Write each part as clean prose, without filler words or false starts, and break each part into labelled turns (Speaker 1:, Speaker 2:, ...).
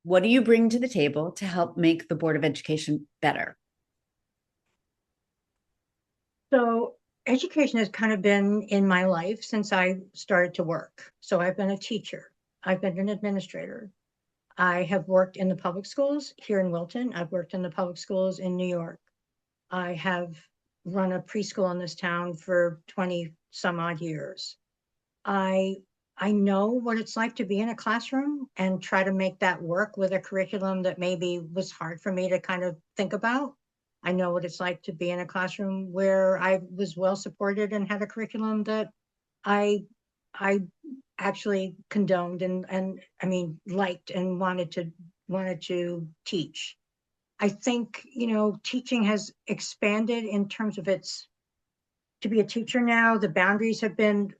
Speaker 1: What do you bring to the table to help make the Board of Education better?
Speaker 2: So education has kind of been in my life since I started to work. So I've been a teacher. I've been an administrator. I have worked in the public schools here in Wilton. I've worked in the public schools in New York. I have run a preschool in this town for 20 some odd years. I I know what it's like to be in a classroom and try to make that work with a curriculum that maybe was hard for me to kind of think about. I know what it's like to be in a classroom where I was well supported and had a curriculum that I I actually condoned and I mean liked and wanted to teach. I think, teaching has expanded in terms of its to be a teacher now, the boundaries have been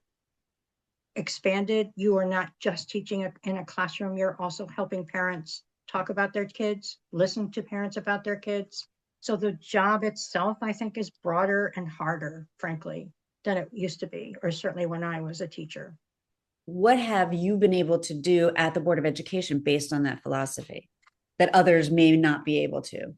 Speaker 2: expanded. You are not just teaching in a classroom, you're also helping parents talk about their kids, listen to parents about their kids. So the job itself, I think, is broader and harder, frankly, than it used to be, or certainly when I was a teacher.
Speaker 1: What have you been able to do at the Board of Education based on that philosophy that others may not be able to?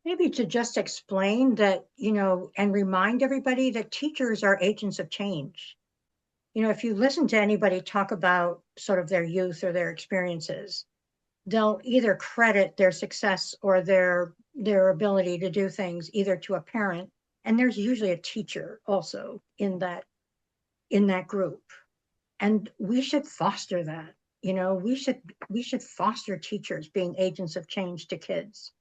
Speaker 2: Maybe to just explain that, and remind everybody that teachers are agents of change. If you listen to anybody talk about sort of their youth or their experiences, they'll either credit their success or their ability to do things either to a parent, and there's usually a teacher also in that group, and we should foster that. We should foster teachers being agents of change to kids.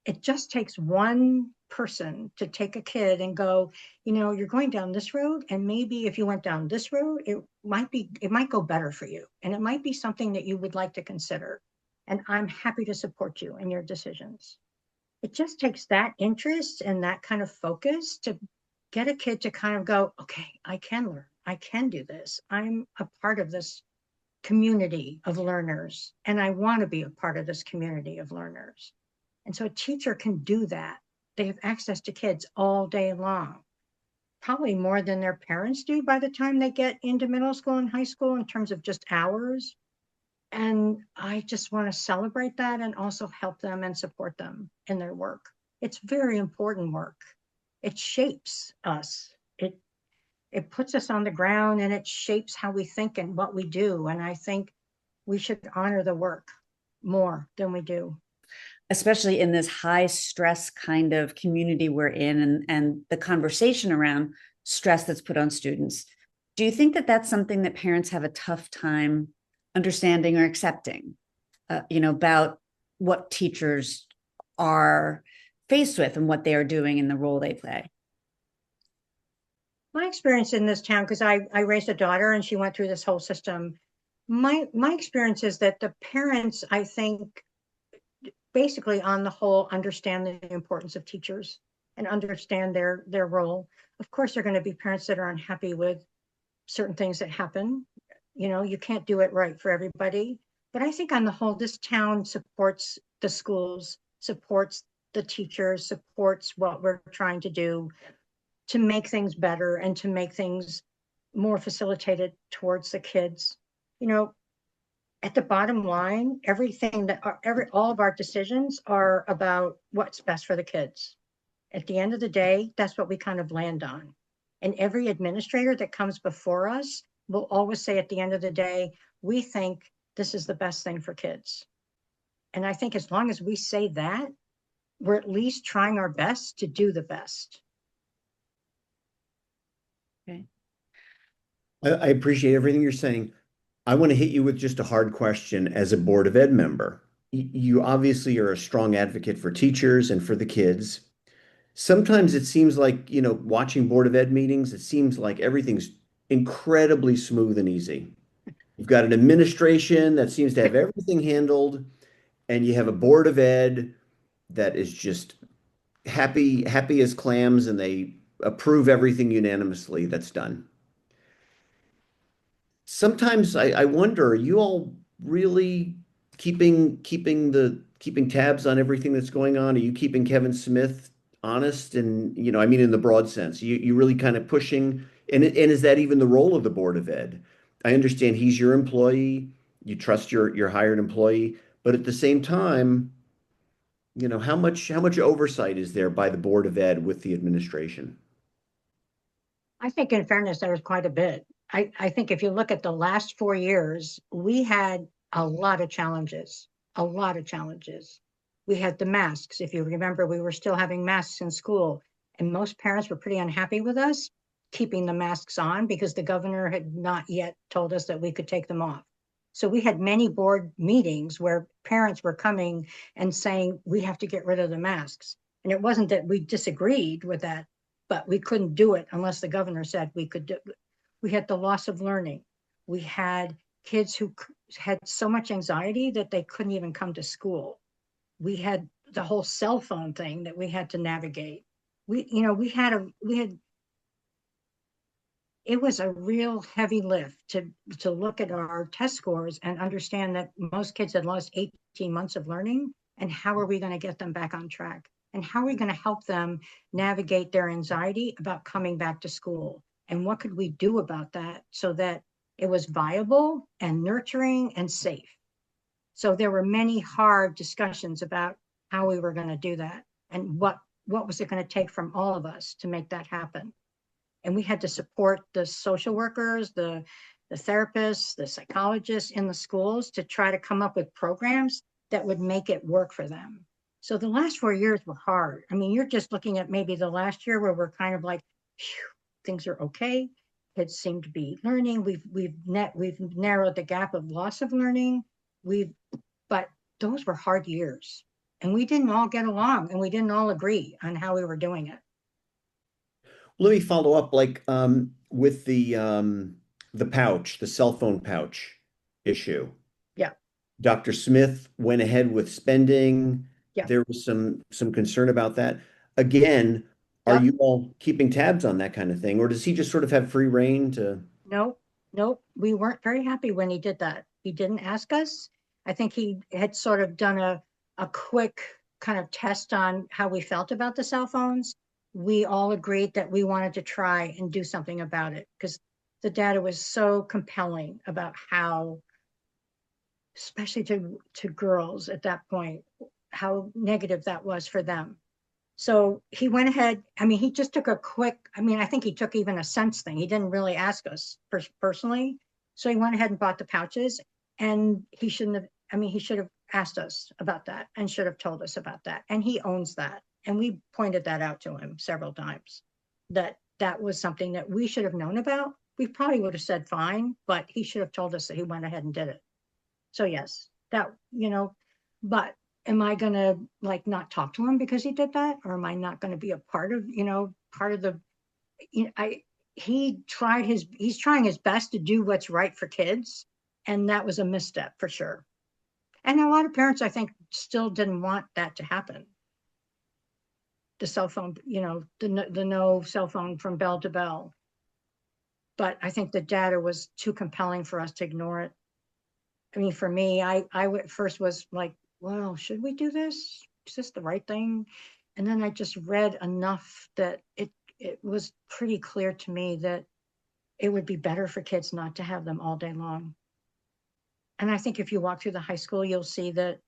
Speaker 2: It just takes one person to take a kid and go, you're going down this road, and maybe if you went down this road, it might go better for you, and it might be something that you would like to consider, and I'm happy to support you in your decisions. It just takes that interest and that kind of focus to get a kid to kind of go, okay, I can learn, I can do this, I'm a part of this community of learners, and I want to be a part of this community of learners. And so a teacher can do that. They have access to kids all day long, probably more than their parents do by the time they get into middle school and high school in terms of just hours. And I just want to celebrate that and also help them and support them in their work. It's very important work. It shapes us. It puts us on the ground and it shapes how we think and what we do. And I think we should honor the work more than we do.
Speaker 1: Especially in this high stress kind of community we're in, and the conversation around stress that's put on students. Do you think that that's something that parents have a tough time understanding or accepting, about what teachers are faced with and what they are doing and the role they play?
Speaker 2: My experience in this town, because I raised a daughter and she went through this whole system. My experience is that the parents, I think, basically on the whole understand the importance of teachers and understand their role. Of course, there are going to be parents that are unhappy with certain things that happen. You can't do it right for everybody. But I think on the whole, this town supports the schools, supports the teachers, supports what we're trying to do to make things better and to make things more facilitated towards the kids. You know, at the bottom line, everything that all of our decisions are about what's best for the kids. At the end of the day, that's what we kind of land on. And every administrator that comes before us will always say at the end of the day, we think this is the best thing for kids. And I think as long as we say that, we're at least trying our best to do the best.
Speaker 1: Okay.
Speaker 3: I appreciate everything you're saying. I want to hit you with just a hard question as a Board of Ed member. You obviously are a strong advocate for teachers and for the kids. Sometimes it seems like, watching Board of Ed meetings, it seems like everything's incredibly smooth and easy. You've got an administration that seems to have everything handled, and you have a Board of Ed that is just happy as clams, and they approve everything unanimously that's done. Sometimes I wonder, are you all really keeping tabs on everything that's going on? Are you keeping Kevin Smith honest? And, I mean, in the broad sense, you really kind of pushing, and is that even the role of the Board of Ed? I understand he's your employee. You trust your hired employee, but at the same time, how much oversight is there by the Board of Ed with the administration?
Speaker 2: I think in fairness, there was quite a bit. I think if you look at the last 4 years, we had a lot of challenges, a lot of challenges. We had the masks. If you remember, we were still having masks in school, and most parents were pretty unhappy with us keeping the masks on because the governor had not yet told us that we could take them off. So we had many board meetings where parents were coming and saying, we have to get rid of the masks. And it wasn't that we disagreed with that, but we couldn't do it unless the governor said we could do it. We had the loss of learning. We had kids who had so much anxiety that they couldn't even come to school. We had the whole cell phone thing that we had to navigate. We had it was a real heavy lift to look at our test scores and understand that most kids had lost 18 months of learning, and how are we going to get them back on track, and how are we going to help them navigate their anxiety about coming back to school, and what could we do about that so that it was viable and nurturing and safe. So there were many hard discussions about how we were going to do that, and what was it going to take from all of us to make that happen. And we had to support the social workers, the therapists, the psychologists in the schools to try to come up with programs that would make it work for them. So the last 4 years were hard. I mean, you're just looking at maybe the last year where we're kind of like, things are okay. Kids seem to be learning. We've narrowed the gap of loss of learning. But those were hard years, and we didn't all get along, and we didn't all agree on how we were doing it.
Speaker 3: Let me follow up, like with the pouch, the cell phone pouch issue.
Speaker 2: Yeah,
Speaker 3: Dr. Smith went ahead with spending.
Speaker 2: yeah,
Speaker 3: There was some concern about that. Again, are
Speaker 2: yep.
Speaker 3: you all keeping tabs on that kind of thing, or does he just sort of have free reign to?
Speaker 2: Nope, nope. We weren't very happy when he did that. He didn't ask us. I think he had sort of done a quick kind of test on how we felt about the cell phones. We all agreed that we wanted to try and do something about it because the data was so compelling about how, especially to girls at that point, how negative that was for them. So he went ahead. I mean, he just took a quick, I mean, I think he took even a sense thing. He didn't really ask us personally. So he went ahead and bought the pouches, and he shouldn't have, I mean, he should have asked us about that and should have told us about that. And he owns that. And we pointed that out to him several times, that that was something that we should have known about. We probably would have said fine, but he should have told us that he went ahead and did it. So yes, but am I gonna like not talk to him because he did that? Or am I not gonna be a part of the, I, he's trying his best to do what's right for kids. And that was a misstep for sure. And a lot of parents, I think, still didn't want that to happen. The cell phone, the no cell phone from bell to bell. But I think the data was too compelling for us to ignore it. I mean, for me, I first was like, well, should we do this? Is this the right thing? And then I just read enough that it was pretty clear to me that it would be better for kids not to have them all day long. And I think if you walk through the high school, you'll see that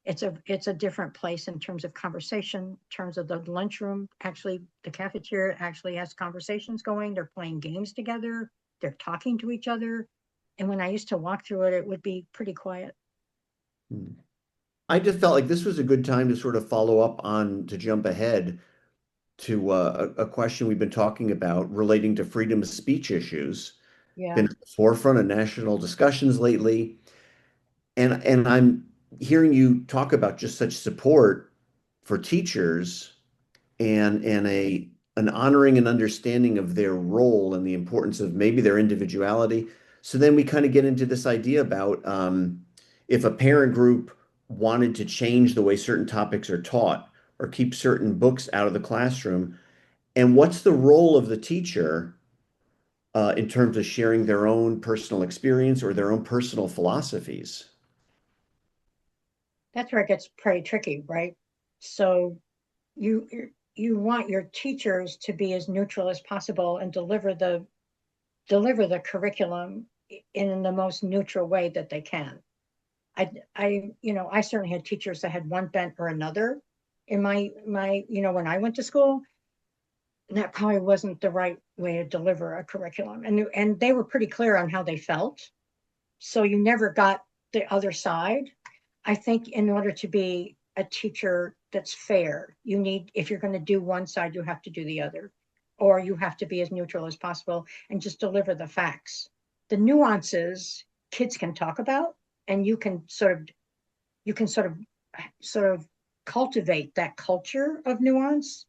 Speaker 2: it's a different place in terms of conversation, in terms of the lunchroom. Actually, the cafeteria actually has conversations going. They're playing games together. They're talking to each other. And when I used to walk through it, it would be pretty quiet.
Speaker 3: Hmm. I just felt like this was a good time to sort of follow up on, to jump ahead to a question we've been talking about relating to freedom of speech issues.
Speaker 2: Yeah.
Speaker 3: Been at the forefront of national discussions lately. And I'm hearing you talk about just such support for teachers and an honoring and understanding of their role and the importance of maybe their individuality. So then we kind of get into this idea about if a parent group wanted to change the way certain topics are taught or keep certain books out of the classroom, and what's the role of the teacher in terms of sharing their own personal experience or their own personal philosophies?
Speaker 2: That's where it gets pretty tricky, right? So you want your teachers to be as neutral as possible and deliver the curriculum in the most neutral way that they can. I certainly had teachers that had one bent or another in my, when I went to school, and that probably wasn't the right way to deliver a curriculum. And they were pretty clear on how they felt. So you never got the other side. I think in order to be a teacher that's fair, if you're going to do one side, you have to do the other, or you have to be as neutral as possible and just deliver the facts. The nuances kids can talk about, and you can sort of cultivate that culture of nuance,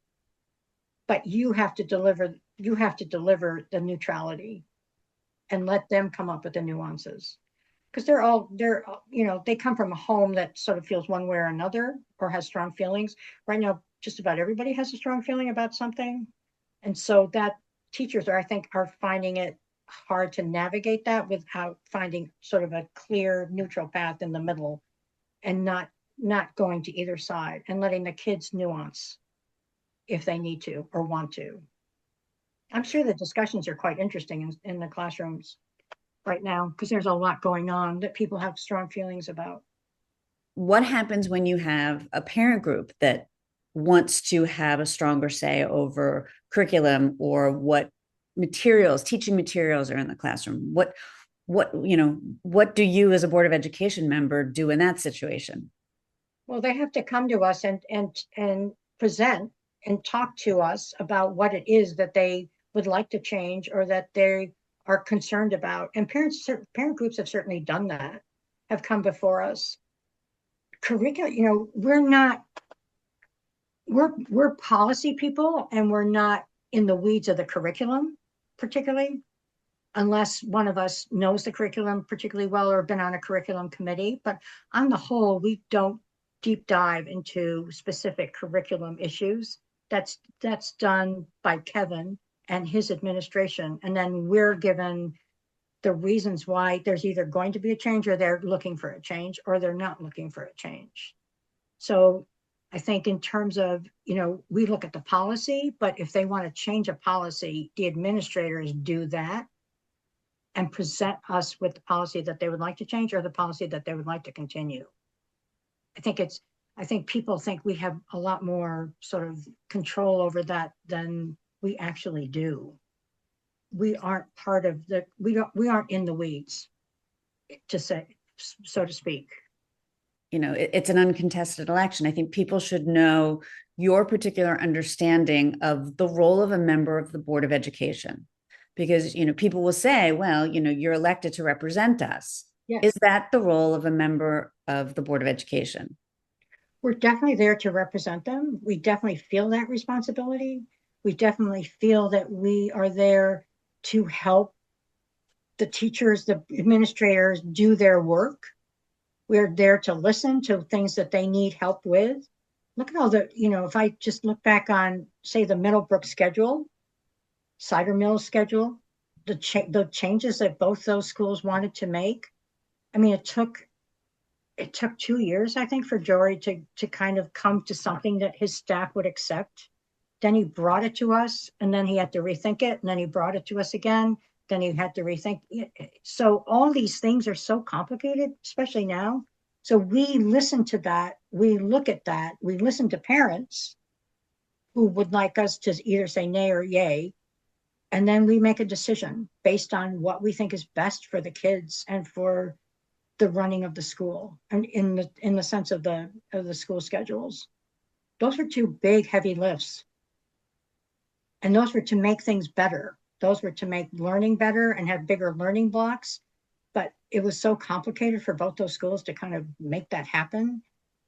Speaker 2: but you have to deliver the neutrality and let them come up with the nuances, because they come from a home that sort of feels one way or another or has strong feelings. Right now, just about everybody has a strong feeling about something. And so that teachers I think are finding it hard to navigate that without finding sort of a clear neutral path in the middle, and not going to either side, and letting the kids nuance if they need to or want to. I'm sure the discussions are quite interesting in the classrooms right now, because there's a lot going on that people have strong feelings about.
Speaker 1: What happens when you have a parent group that wants to have a stronger say over curriculum or what teaching materials are in the classroom? What do you as a Board of Education member do in that situation?
Speaker 2: Well, they have to come to us and present and talk to us about what it is that they would like to change or that they are concerned about. And parent groups have certainly done that, have come before us. Curriculum, we're policy people, and we're not in the weeds of the curriculum particularly, unless one of us knows the curriculum particularly well or been on a curriculum committee. But on the whole, we don't deep dive into specific curriculum issues. That's done by Kevin and his administration. And then we're given the reasons why there's either going to be a change, or they're looking for a change, or they're not looking for a change. So I think in terms of, we look at the policy, but if they want to change a policy, the administrators do that and present us with the policy that they would like to change or the policy that they would like to continue. I think people think we have a lot more sort of control over that than we actually do. We aren't we aren't in the weeds, to say, so to speak.
Speaker 1: It's an uncontested election. I think people should know your particular understanding of the role of a member of the Board of Education, because people will say, well, you're elected to represent us.
Speaker 2: Yes.
Speaker 1: Is that the role of a member of the Board of Education?
Speaker 2: We're definitely there to represent them. We definitely feel that responsibility. We definitely feel that we are there to help the teachers, the administrators do their work. We're there to listen to things that they need help with. Look at all if I just look back on, say, the Middlebrook schedule, Cider Mills schedule, the changes that both those schools wanted to make. I mean, it took 2 years, I think, for Jory to kind of come to something that his staff would accept. Then he brought it to us, and then he had to rethink it, and then he brought it to us again. Then he had to rethink it. So all these things are so complicated, especially now. So we listen to that. We look at that. We listen to parents who would like us to either say nay or yay. And then we make a decision based on what we think is best for the kids and for the running of the school, and in the sense of the school schedules. Those were two big, heavy lifts. And those were to make things better. Those were to make learning better and have bigger learning blocks. But it was so complicated for both those schools to kind of make that happen.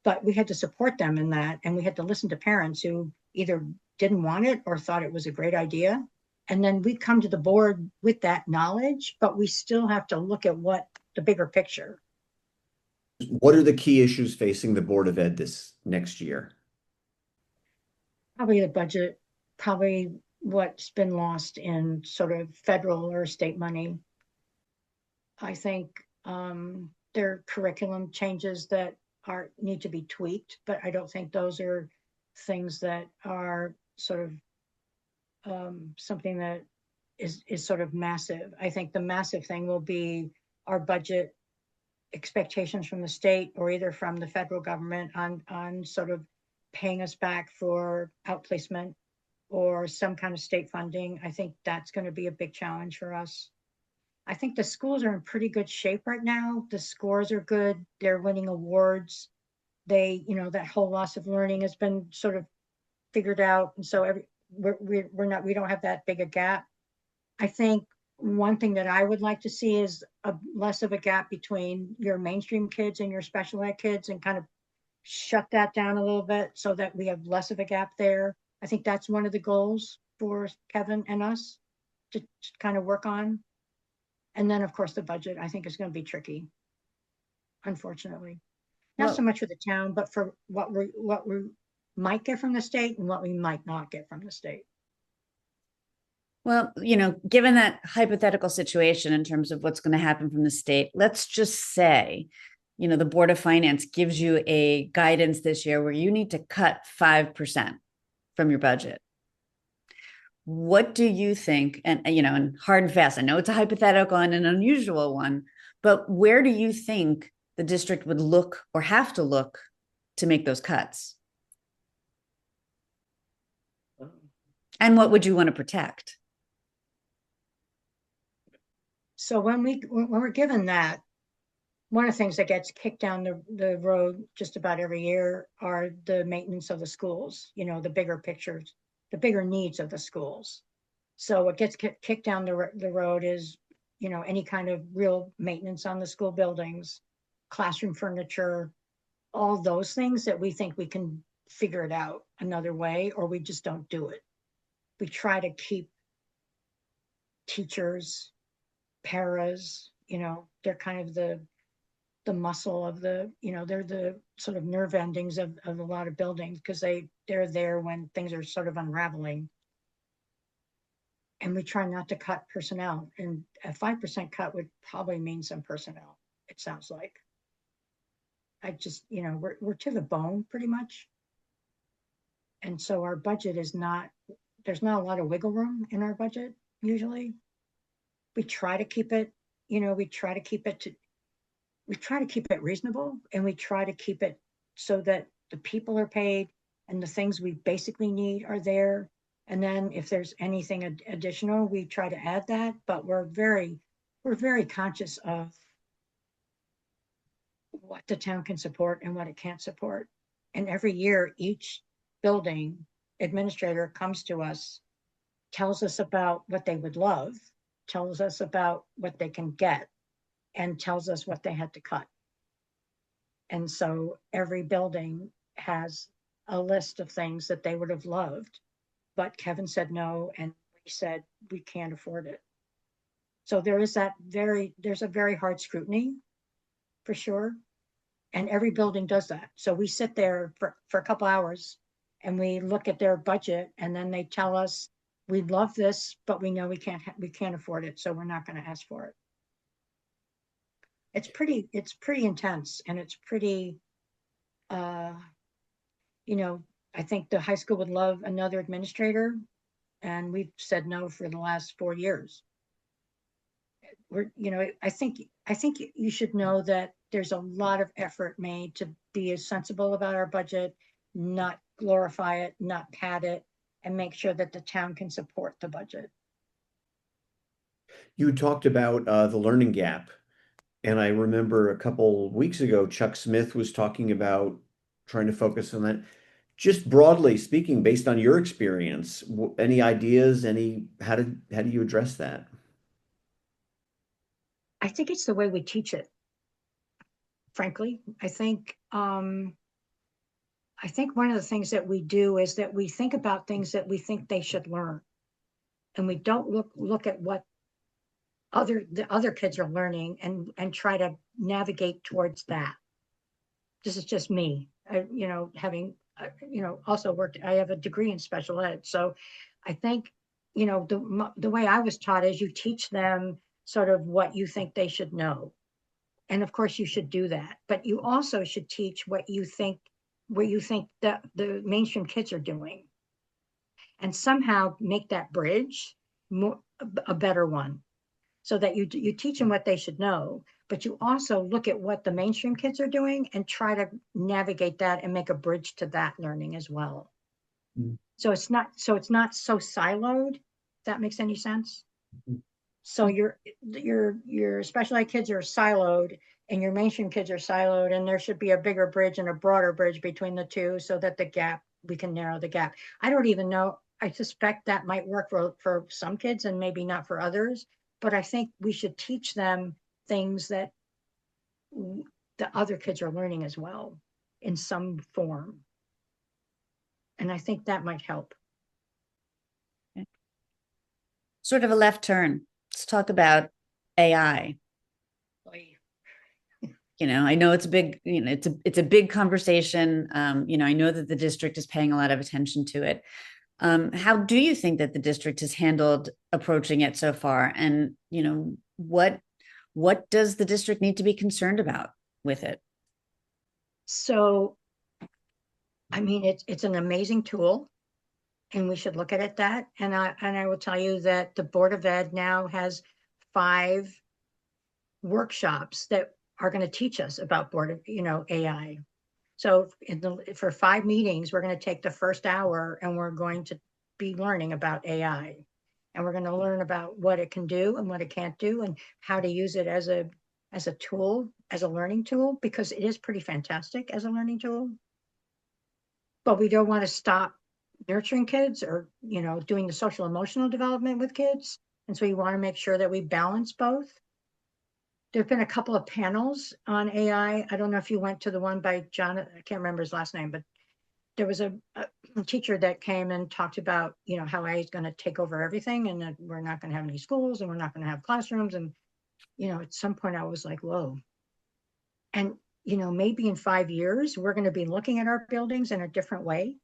Speaker 2: But we had to support them in that. And we had to listen to parents who either didn't want it or thought it was a great idea. And then we come to the board with that knowledge, but we still have to look at what the bigger picture.
Speaker 3: What are the key issues facing the Board of Ed this next year?
Speaker 2: Probably the budget, probably what's been lost in sort of federal or state money. I think there are curriculum changes that need to be tweaked, but I don't think those are things that are sort of something that is sort of massive. I think the massive thing will be our budget expectations from the state or either from the federal government on sort of paying us back for outplacement or some kind of state funding. I think that's going to be a big challenge for us. I think the schools are in pretty good shape right now. The scores are good. They're winning awards. They, that whole loss of learning has been sort of figured out. And so we don't have that big a gap. I think one thing that I would like to see is less of a gap between your mainstream kids and your special ed kids, and kind of shut that down a little bit so that we have less of a gap there. I think that's one of the goals for Kevin and us to kind of work on. And then, of course, the budget, I think, is going to be tricky, unfortunately. Not so much for the town, but for what we might get from the state and what we might not get from the state.
Speaker 1: Well, given that hypothetical situation in terms of what's going to happen from the state, let's just say, the Board of Finance gives you a guidance this year where you need to cut 5% from your budget. What do you think? And hard and fast, I know it's a hypothetical and an unusual one, but where do you think the district would look or have to look to make those cuts? And what would you want to protect?
Speaker 2: So when we're given that, one of the things that gets kicked down the road just about every year are the maintenance of the schools, the bigger pictures, the bigger needs of the schools. So what gets kicked down the road is, any kind of real maintenance on the school buildings, classroom furniture, all those things that we think we can figure it out another way, or we just don't do it. We try to keep teachers, paras, they're kind of the muscle of they're the sort of nerve endings of a lot of buildings, because they're there when things are sort of unraveling. And we try not to cut personnel, and a 5% cut would probably mean some personnel, it sounds like. I just, we're to the bone pretty much. And so our budget there's not a lot of wiggle room in our budget usually. We try to keep it, we try to keep it reasonable, and we try to keep it so that the people are paid and the things we basically need are there. And then if there's anything additional, we try to add that, but we're very conscious of what the town can support and what it can't support. And every year, each building administrator comes to us, tells us about what they would love, tells us about what they can get, and tells us what they had to cut. And so every building has a list of things that they would have loved, but Kevin said no, and we said we can't afford it. So there's a very hard scrutiny, for sure. And every building does that. So we sit there for a couple hours and we look at their budget, and then they tell us, we love this, but we know we can't afford it, so we're not going to ask for it. It's pretty intense, and it's pretty, I think the high school would love another administrator, and we've said no for the last 4 years. I think you should know that there's a lot of effort made to be as sensible about our budget, not glorify it, not pad it, and make sure that the town can support the budget.
Speaker 3: You talked about the learning gap. And I remember a couple weeks ago, Chuck Smith was talking about trying to focus on that. Just broadly speaking, based on your experience, any ideas, how do you address that?
Speaker 2: I think it's the way we teach it. Frankly, I think one of the things that we do is that we think about things that we think they should learn, and we don't look at what the other kids are learning and try to navigate towards that. This is just me, having also worked. I have a degree in special ed, so I think the way I was taught is you teach them sort of what you think they should know, and of course you should do that, but you also should teach what you think that the mainstream kids are doing, and somehow make that bridge, a better one, so that you teach them what they should know, but you also look at what the mainstream kids are doing and try to navigate that and make a bridge to that learning as well.
Speaker 3: Mm.
Speaker 2: So it's not so siloed, if that makes any sense.
Speaker 3: Mhm.
Speaker 2: So your special ed kids are siloed and your mainstream kids are siloed, and there should be a bigger bridge and a broader bridge between the two so that we can narrow the gap. I don't even know. I suspect that might work for some kids and maybe not for others, but I think we should teach them things that the other kids are learning as well in some form. And I think that might help.
Speaker 1: Sort of a left turn. Let's talk about AI. I know it's a big, it's a big conversation. I know that the district is paying a lot of attention to it. How do you think that the district has handled approaching it so far? And, what does the district need to be concerned about with it?
Speaker 2: So, I mean, it's an amazing tool, and we should look at it that. And I will tell you that the Board of Ed now has 5 workshops that are going to teach us about AI. So for 5 meetings, we're going to take the first hour and we're going to be learning about AI. And we're going to learn about what it can do and what it can't do and how to use it as a tool, as a learning tool, because it is pretty fantastic as a learning tool. But we don't want to stop nurturing kids or, doing the social emotional development with kids. And so we want to make sure that we balance both. There've been a couple of panels on AI. I don't know if you went to the one by John, I can't remember his last name, but there was a teacher that came and talked about, how AI is going to take over everything and that we're not going to have any schools and we're not going to have classrooms. And, at some point I was like, whoa. And, maybe in 5 years, we're going to be looking at our buildings in a different way.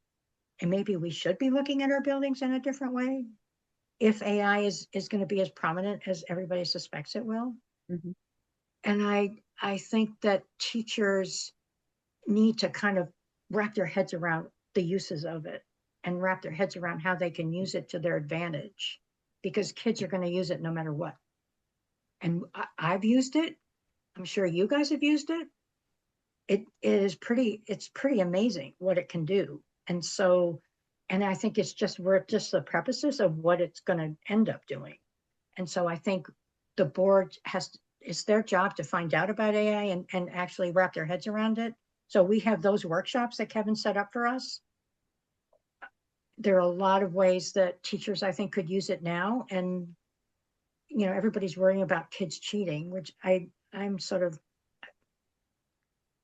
Speaker 2: And maybe we should be looking at our buildings in a different way if AI is going to be as prominent as everybody suspects it will.
Speaker 1: Mhm.
Speaker 2: And I think that teachers need to kind of wrap their heads around the uses of it and wrap their heads around how they can use it to their advantage, because kids are going to use it no matter what. And I've used it. I'm sure you guys have used it. It's pretty amazing what it can do. And so, and I think we're just the prefaces of what it's going to end up doing. And so I think the board it's their job to find out about AI and actually wrap their heads around it. So we have those workshops that Kevin set up for us. There are a lot of ways that teachers, I think, could use it now. And, everybody's worrying about kids cheating, which I'm sort of,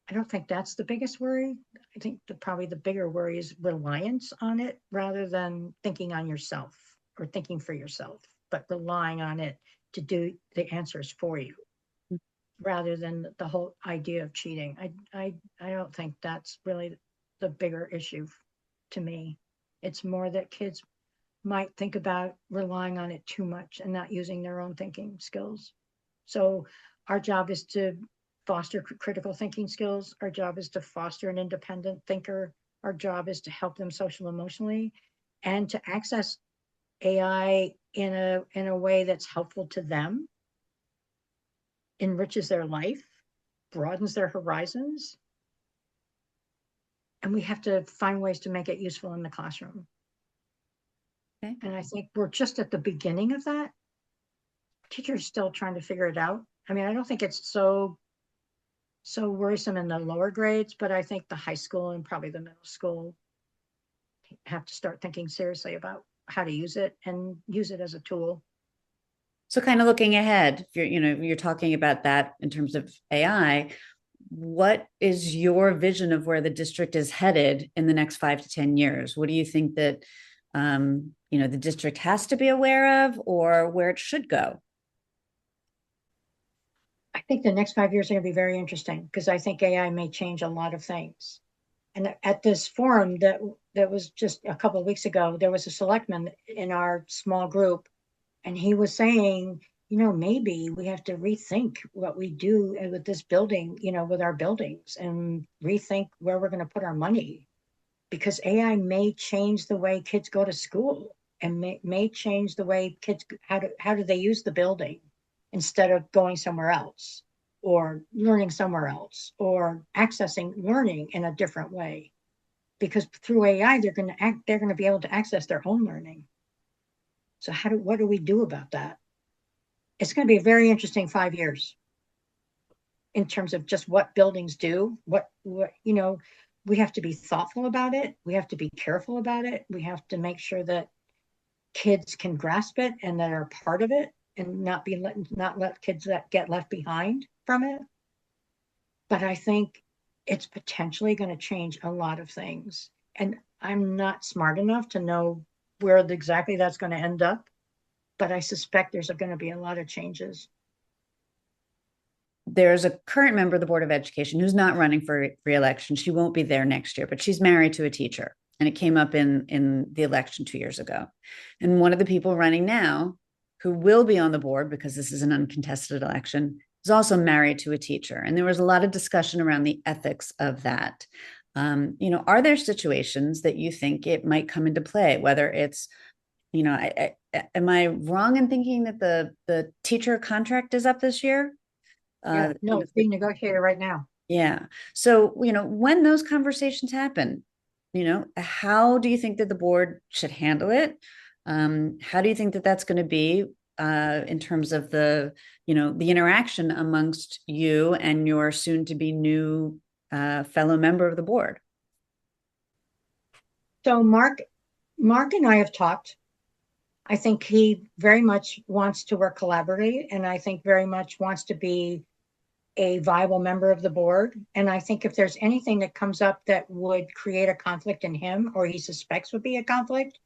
Speaker 2: I don't think that's the biggest worry. I think probably the bigger worry is reliance on it rather than thinking on yourself or thinking for yourself, but relying on it to do the answers for you rather than the whole idea of cheating. I don't think that's really the bigger issue to me. It's more that kids might think about relying on it too much and not using their own thinking skills. So our job is to foster critical thinking skills. Our job is to foster an independent thinker. Our job is to help them social emotionally and to access AI in a way that's helpful to them, enriches their life, broadens their horizons. And we have to find ways to make it useful in the classroom.
Speaker 1: Okay.
Speaker 2: And I think we're just at the beginning of that. Teachers still trying to figure it out. I mean, I don't think it's so worrisome in the lower grades, but I think the high school and probably the middle school have to start thinking seriously about how to use it and use it as a tool.
Speaker 1: So kind of looking ahead, if you're talking about that in terms of AI, what is your vision of where the district is headed in the next 5 to 10 years? What do you think that the district has to be aware of, or where it should go?
Speaker 2: I think the next 5 years are going to be very interesting because I think AI may change a lot of things. And at this forum that was just a couple of weeks ago, there was a selectman in our small group, and he was saying, maybe we have to rethink what we do with this building, with our buildings, and rethink where we're going to put our money, because AI may change the way kids go to school. and may change the way kids, how do they use the building instead of going somewhere else or learning somewhere else or accessing learning in a different way. Because through AI, they're going to be able to access their own learning. So what do we do about that? It's going to be a very interesting 5 years in terms of just what buildings do, we have to be thoughtful about it. We have to be careful about it. We have to make sure that kids can grasp it and that are part of it and not let kids that get left behind from it. But I think it's potentially going to change a lot of things. And I'm not smart enough to know where exactly that's going to end up, but I suspect there's going to be a lot of changes.
Speaker 1: There's a current member of the Board of Education who's not running for re-election. She won't be there next year, but she's married to a teacher. And it came up in the election 2 years ago. And one of the people running now, who will be on the board because this is an uncontested election, is also married to a teacher. And there was a lot of discussion around the ethics of that. Are there situations that you think it might come into play, whether it's, am I wrong in thinking that the teacher contract is up this year?
Speaker 2: No, it's being negotiated right now.
Speaker 1: Yeah. So, when those conversations happen, how do you think that the board should handle it? How do you think that that's going to be in terms of the interaction amongst you and your soon to be new fellow member of the board?
Speaker 2: So Mark and I have talked. I think he very much wants to work collaboratively, and I think very much wants to be a viable member of the board. And I think if there's anything that comes up that would create a conflict in him or he suspects would be a conflict,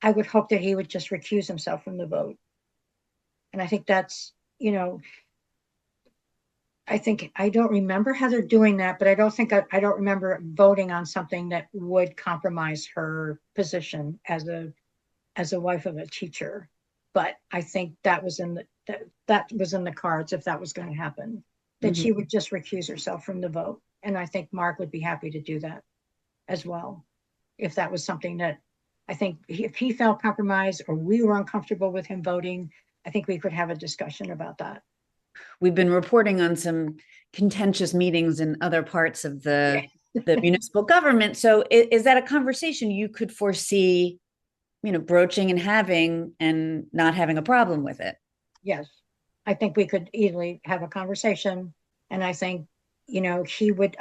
Speaker 2: I would hope that he would just recuse himself from the vote. And I think that's, I don't remember Heather doing that, but I don't remember voting on something that would compromise her position as a wife of a teacher. But I think that was in the cards if that was going to happen, that she would just recuse herself from the vote. And I think Mark would be happy to do that as well. If that was something that I think if he felt compromised or we were uncomfortable with him voting, I think we could have a discussion about that.
Speaker 1: We've been reporting on some contentious meetings in other parts of the municipal government. So is that a conversation you could foresee, broaching and having and not having a problem with it?
Speaker 2: Yes. I think we could easily have a conversation. And I think, he would,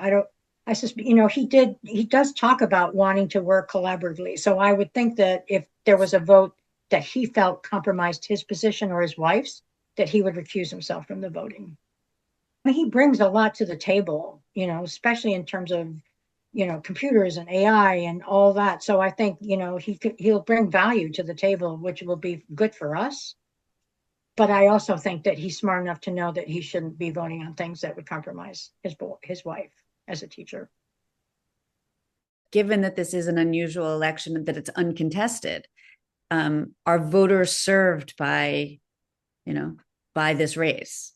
Speaker 2: he does talk about wanting to work collaboratively. So I would think that if there was a vote that he felt compromised his position or his wife's, that he would recuse himself from the voting. I mean, he brings a lot to the table, especially in terms of, computers and AI and all that. So I think, he'll bring value to the table, which will be good for us. But I also think that he's smart enough to know that he shouldn't be voting on things that would compromise his wife as a teacher.
Speaker 1: Given that this is an unusual election and that it's uncontested, are voters served by this race?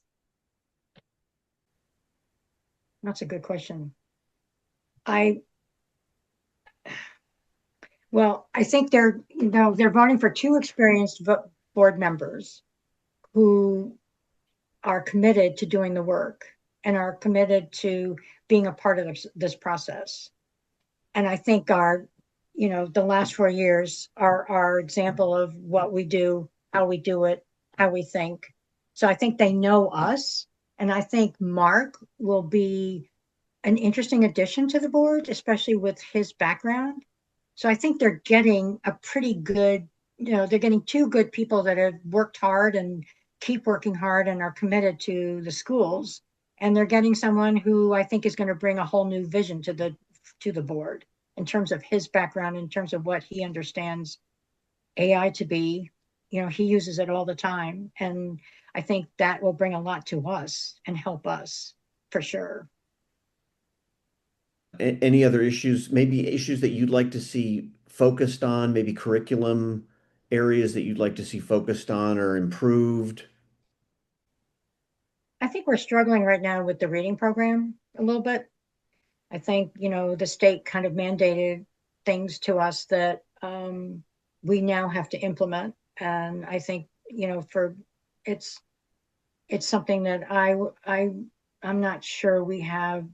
Speaker 2: That's a good question. I think they're voting for two experienced board members who are committed to doing the work and are committed to being a part of this process. And I think the last 4 years are our example of what we do, how we do it, how we think. So I think they know us. And I think Mark will be an interesting addition to the board, especially with his background. So I think they're getting a pretty good, they're getting two good people that have worked hard and keep working hard and are committed to the schools. And they're getting someone who I think is going to bring a whole new vision to the board in terms of his background, in terms of what he understands AI to be. He uses it all the time. And I think that will bring a lot to us and help us for sure.
Speaker 3: Any other issues, maybe issues that you'd like to see focused on, maybe curriculum areas that you'd like to see focused on or improved?
Speaker 2: I think we're struggling right now with the reading program a little bit. I think, the state kind of mandated things to us that we now have to implement. And I think, it's something that I'm not sure we have.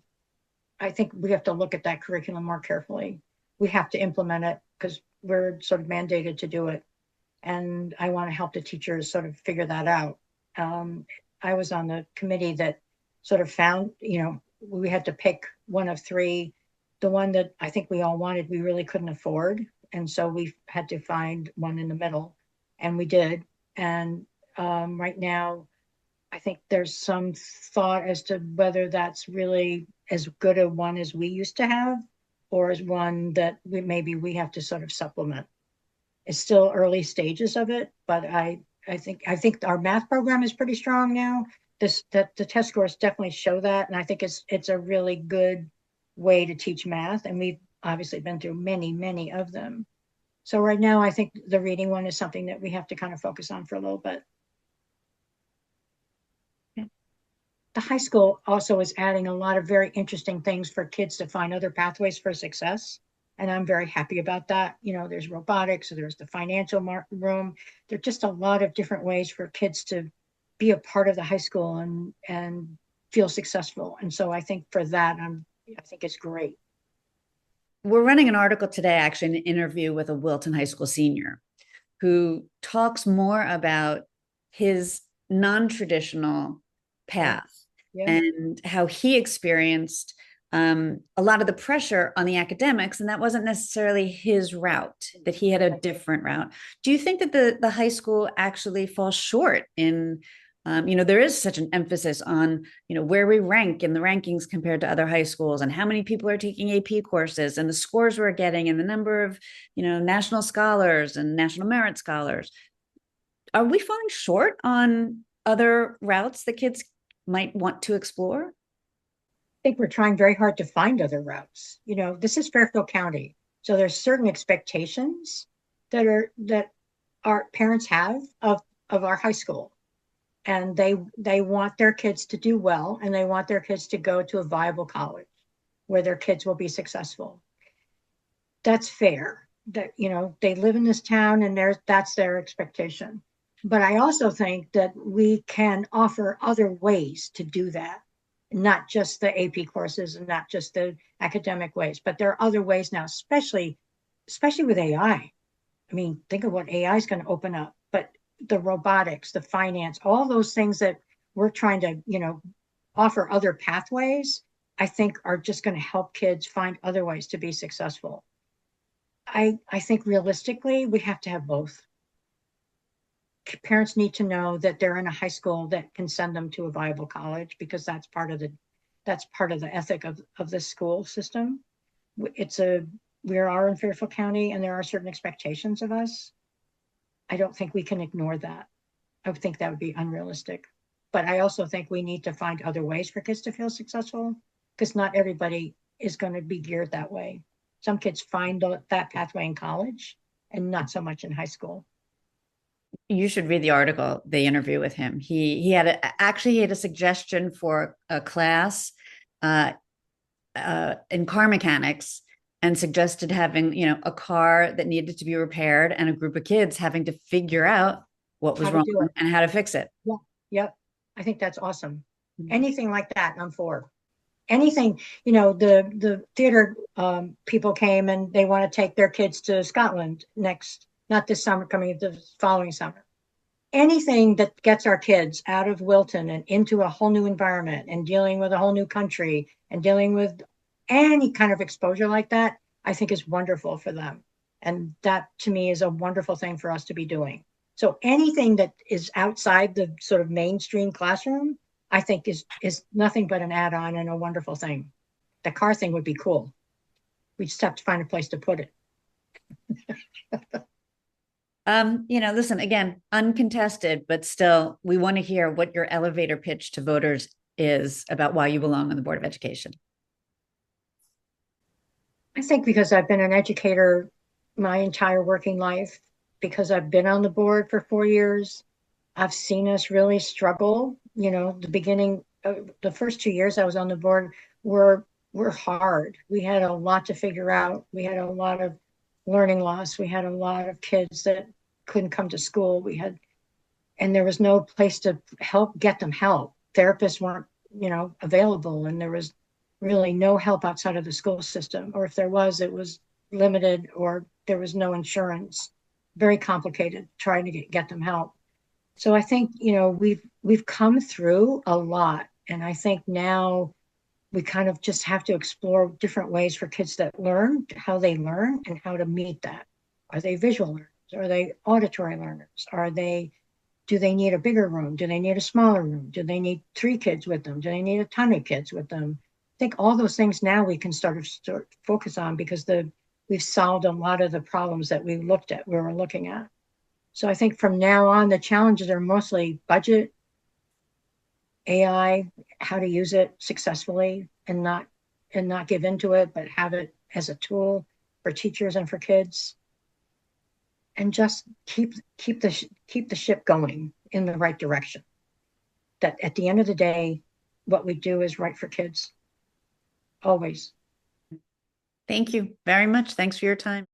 Speaker 2: I think we have to look at that curriculum more carefully. We have to implement it because we're sort of mandated to do it. And I want to help the teachers sort of figure that out. I was on the committee that sort of found, we had to pick one of three. The one that I think we all wanted, we really couldn't afford. And so we had to find one in the middle, and we did. And right now, I think there's some thought as to whether that's really as good a one as we used to have, or as one that maybe we have to sort of supplement. It's still early stages of it, but I think our math program is pretty strong now. That the test scores definitely show that, and I think it's a really good way to teach math, and we've obviously been through many of them. So right now, I think the reading one is something that we have to kind of focus on for a little bit. The high school also is adding a lot of very interesting things for kids to find other pathways for success. And I'm very happy about that. There's robotics, there's the financial room. There's just a lot of different ways for kids to be a part of the high school and feel successful. And so I think for that, I think it's great.
Speaker 1: We're running an article today, actually, an interview with a Wilton High School senior who talks more about his non-traditional path
Speaker 2: Yeah.
Speaker 1: and how he experienced a lot of the pressure on the academics, and that wasn't necessarily his route, that he had a different route. Do you think that the high school actually falls short in, there is such an emphasis on, where we rank in the rankings compared to other high schools, and how many people are taking AP courses, and the scores we're getting, and the number of, national scholars and national merit scholars. Are we falling short on other routes that kids might want to explore?
Speaker 2: I think we're trying very hard to find other routes. This is Fairfield County, so there's certain expectations that our parents have of our high school, and they want their kids to do well, and they want their kids to go to a viable college where their kids will be successful. That's fair. That they live in this town, and that's their expectation. But I also think that we can offer other ways to do that, not just the AP courses and not just the academic ways, but there are other ways now, especially with AI. I mean, think of what AI is going to open up, but the robotics, the finance, all those things that we're trying to, offer other pathways, I think are just going to help kids find other ways to be successful. I think realistically, we have to have both. Parents need to know that they're in a high school that can send them to a viable college, because that's part of the ethic of the school system. We are in Fairfield County, and there are certain expectations of us. I don't think we can ignore that. I would think that would be unrealistic. But I also think we need to find other ways for kids to feel successful, because not everybody is going to be geared that way. Some kids find that pathway in college and not so much in high school.
Speaker 1: You should read the article, the interview with him. He had a suggestion for a class in car mechanics, and suggested having, a car that needed to be repaired, and a group of kids having to figure out what was wrong and how to fix it.
Speaker 2: Yeah. Yep. I think that's awesome. Anything like that, I'm for. Anything, the theater people came, and they want to take their kids to Scotland not this summer, coming the following summer. Anything that gets our kids out of Wilton and into a whole new environment, and dealing with a whole new country, and dealing with any kind of exposure like that, I think is wonderful for them. And that, to me, is a wonderful thing for us to be doing. So anything that is outside the sort of mainstream classroom, I think is nothing but an add-on and a wonderful thing. The car thing would be cool. We just have to find a place to put it.
Speaker 1: Listen, again, uncontested, but still, we want to hear what your elevator pitch to voters is about why you belong on the Board of Education.
Speaker 2: I think because I've been an educator my entire working life, because I've been on the board for 4 years, I've seen us really struggle. The first 2 years I was on the board were hard. We had a lot to figure out. We had a lot of learning loss. We had a lot of kids that couldn't come to school. And there was no place to get them help. Therapists weren't, available, and there was really no help outside of the school system. Or if there was, it was limited, or there was no insurance. Very complicated trying to get them help. So I think, we've come through a lot. And I think now we kind of just have to explore different ways for kids that learn, how they learn and how to meet that. Are they visual learners? Are they auditory learners? Do they need a bigger room? Do they need a smaller room? Do they need 3 kids with them? Do they need a ton of kids with them? I think all those things now we can start focus on, because we've solved a lot of the problems that we were looking at. So I think from now on, the challenges are mostly budget, AI, how to use it successfully and not give into it, but have it as a tool for teachers and for kids. And just keep the ship going in the right direction. That at the end of the day, what we do is right for kids. Always.
Speaker 1: Thank you very much. Thanks for your time.